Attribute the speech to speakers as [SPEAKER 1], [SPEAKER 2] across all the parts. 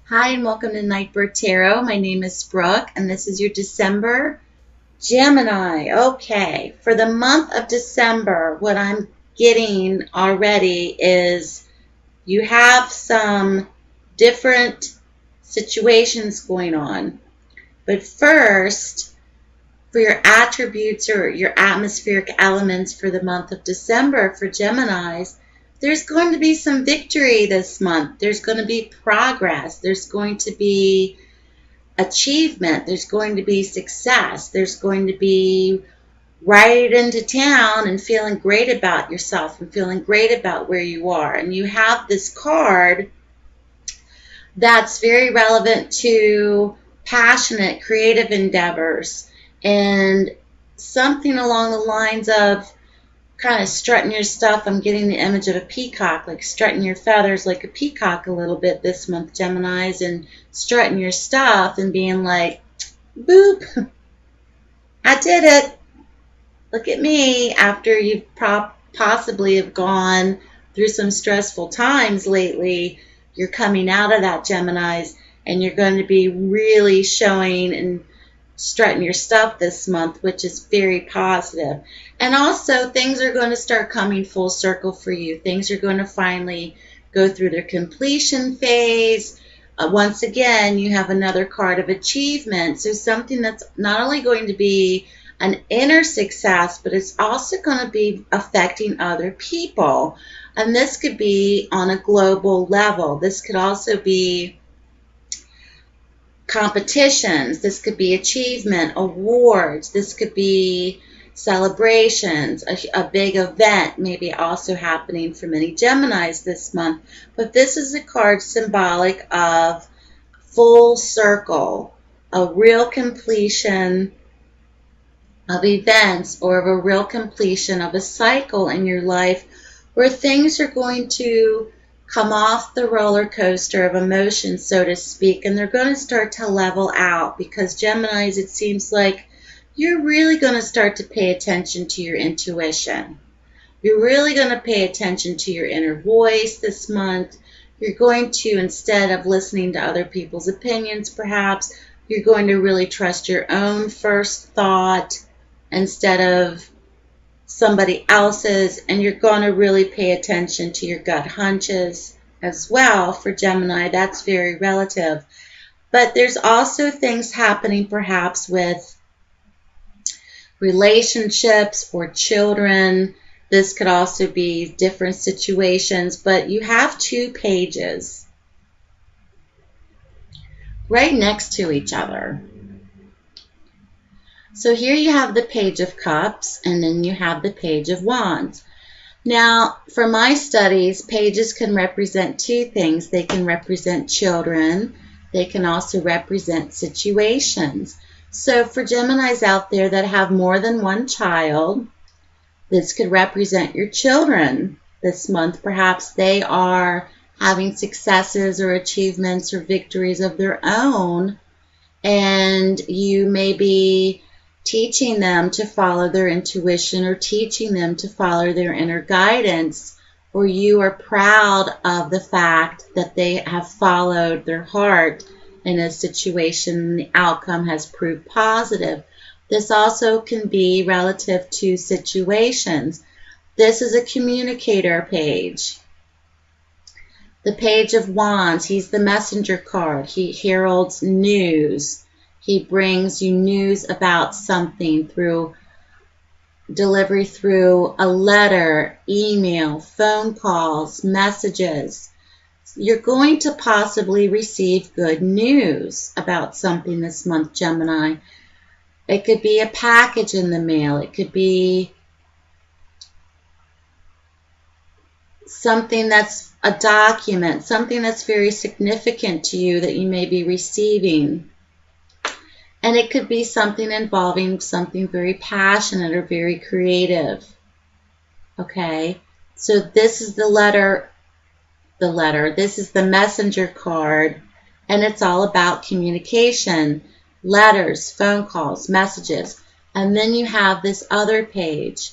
[SPEAKER 1] Hi, and welcome to Nightbird Tarot. My name is Brooke, and this is your December Gemini. Okay, for the month of December, what I'm getting already is you have some different situations going on. But first, for your attributes or your atmospheric elements for the month of December for Geminis, there's going to be some victory this month. There's going to be progress. There's going to be achievement. There's going to be success. There's going to be right into town and feeling great about yourself and feeling great about where you are. And you have this card that's very relevant to passionate, creative endeavors and something along the lines of kind of strutting your stuff. I'm getting the image of a peacock, like strutting your feathers like a peacock a little bit this month, Geminis, and strutting your stuff and being like, boop, I did it. Look at me, after you've possibly have gone through some stressful times lately. You're coming out of that, Geminis, and you're going to be really showing and strutting your stuff this month, which is very positive. And also, things are going to start coming full circle for you. Things are going to finally go through their completion phase. Once again, you have another card of achievement. So something that's not only going to be an inner success, but it's also going to be affecting other people. And this could be on a global level. This could also be competitions. This could be achievement, awards. This could be celebrations, a big event maybe also happening for many Geminis this month. But this is a card symbolic of full circle, a real completion of events or of a real completion of a cycle in your life where things are going to come off the roller coaster of emotions, so to speak, and they're going to start to level out because Geminis, it seems like you're really going to start to pay attention to your intuition. You're really going to pay attention to your inner voice this month. You're going to, instead of listening to other people's opinions, perhaps, you're going to really trust your own first thought instead of somebody else's, and you're going to really pay attention to your gut hunches as well. For Gemini, that's very relative. But there's also things happening perhaps with relationships or children. This could also be different situations, but you have two pages right next to each other. So here you have the Page of Cups, and then you have the Page of Wands. Now, for my studies, pages can represent two things. They can represent children. They can also represent situations. So for Geminis out there that have more than one child, this could represent your children this month. Perhaps they are having successes or achievements or victories of their own, and you may be teaching them to follow their intuition or teaching them to follow their inner guidance, or you are proud of the fact that they have followed their heart in a situation and the outcome has proved positive. This also can be relative to situations. This is a communicator page. The Page of Wands, he's the messenger card. He heralds news. He brings you news about something through delivery, through a letter, email, phone calls, messages. You're going to possibly receive good news about something this month, Gemini. It could be a package in the mail. It could be something that's a document, something that's very significant to you that you may be receiving. And it could be something involving something very passionate or very creative. Okay, so this is the letter. This is the messenger card, and it's all about communication, letters, phone calls, messages. And then you have this other page.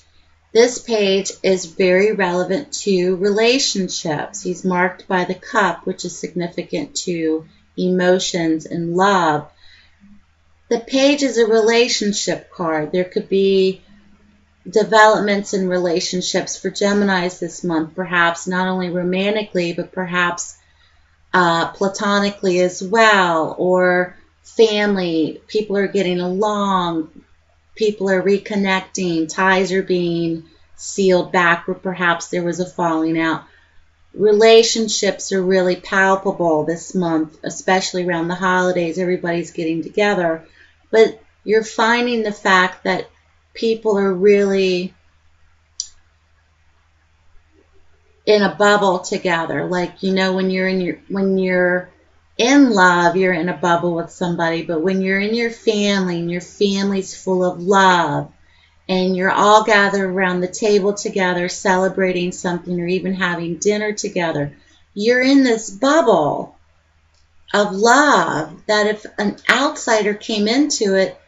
[SPEAKER 1] This page is very relevant to relationships. He's marked by the cup, which is significant to emotions, and love. The page is a relationship card. There could be developments in relationships for Geminis this month, perhaps not only romantically, but perhaps platonically as well, or family. People are getting along, people are reconnecting, ties are being sealed back, or perhaps there was a falling out. Relationships are really palpable this month, especially around the holidays. Everybody's getting together, but you're finding the fact that people are really in a bubble together. Like, you know, when you're in love, you're in a bubble with somebody, but when you're in your family and your family's full of love and you're all gathered around the table together celebrating something or even having dinner together, you're in this bubble of love that if an outsider came into it,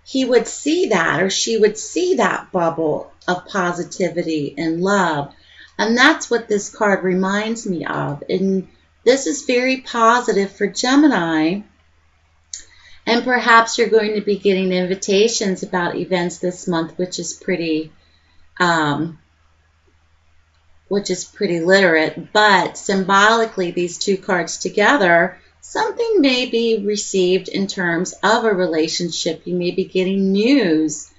[SPEAKER 1] he would see that, or she would see that bubble of positivity and love. And that's what this card reminds me of. And this is very positive for Gemini. And perhaps you're going to be getting invitations about events this month, which is pretty literate. But symbolically, these two cards together, something may be received in terms of a relationship. You may be getting news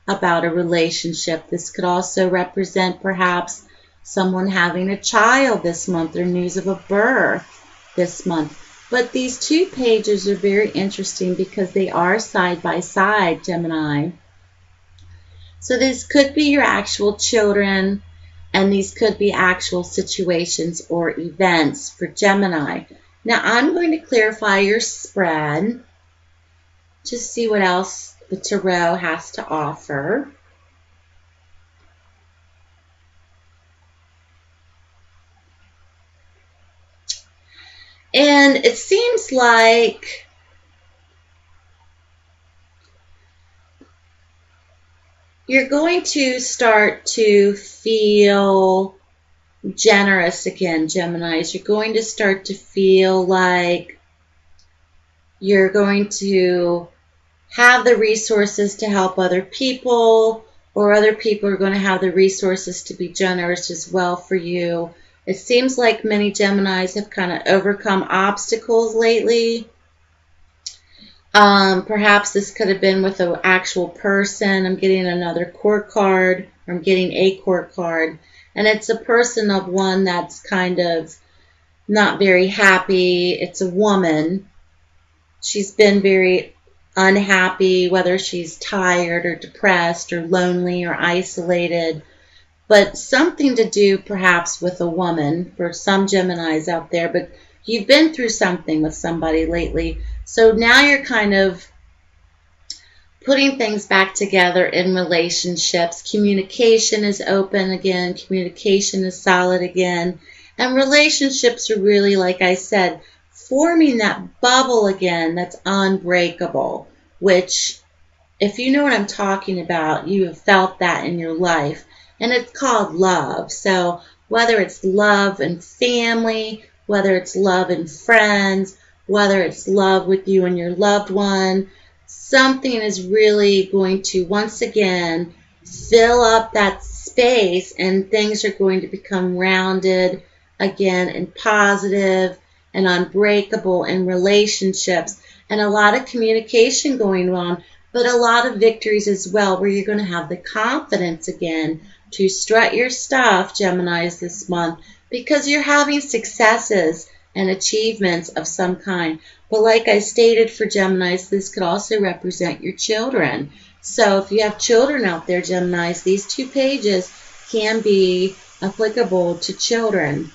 [SPEAKER 1] about a relationship. This could also represent perhaps someone having a child this month, or news of a birth this month. But these two pages are very interesting because they are side by side, Gemini. So this could be your actual children, and these could be actual situations or events for Gemini. Now I'm going to clarify your spread to see what else the tarot has to offer. And it seems like you're going to start to feel generous again, Geminis. You're going to start to feel like you're going to have the resources to help other people, or other people are going to have the resources to be generous as well for you. It seems like many Geminis have kind of overcome obstacles lately. Perhaps this could have been with an actual person. I'm getting another court card, or I'm getting a court card. And it's a person of one that's kind of not very happy. It's a woman. She's been very unhappy, whether she's tired or depressed or lonely or isolated. But something to do perhaps with a woman for some Geminis out there. But you've been through something with somebody lately. So now you're kind of putting things back together in relationships. Communication is open again. Communication is solid again. And relationships are really, like I said, forming that bubble again that's unbreakable, which, if you know what I'm talking about, you have felt that in your life. And it's called love. So whether it's love in family, whether it's love in friends, whether it's love with you and your loved one, something is really going to once again fill up that space, and things are going to become rounded again and positive and unbreakable in relationships, and a lot of communication going on, but a lot of victories as well, where you're going to have the confidence again to strut your stuff, Geminis, this month, because you're having successes and achievements of some kind. But like I stated for Geminis, this could also represent your children. So if you have children out there, Geminis, these two pages can be applicable to children.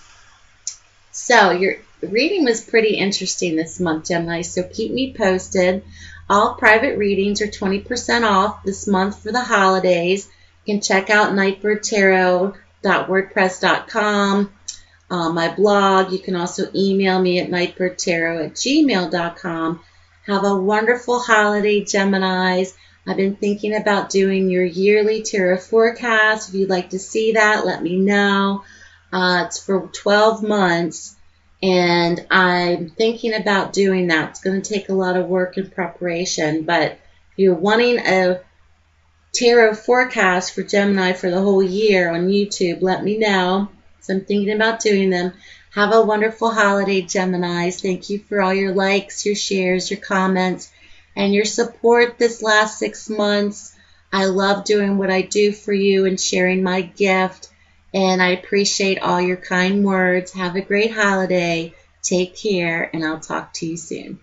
[SPEAKER 1] So your reading was pretty interesting this month, Gemini, so keep me posted. All private readings are 20% off this month for the holidays. You can check out nightbirdtarot.wordpress.com. My blog. You can also email me at nightbirdtarot@gmail.com. Have a wonderful holiday, Geminis. I've been thinking about doing your yearly tarot forecast. If you'd like to see that, let me know. It's for 12 months. And I'm thinking about doing that. It's going to take a lot of work and preparation, but if you're wanting a tarot forecast for Gemini for the whole year on YouTube, let me know. So I'm thinking about doing them. Have a wonderful holiday, Geminis. Thank you for all your likes, your shares, your comments, and your support this last 6 months. I love doing what I do for you and sharing my gift, and I appreciate all your kind words. Have a great holiday. Take care, and I'll talk to you soon.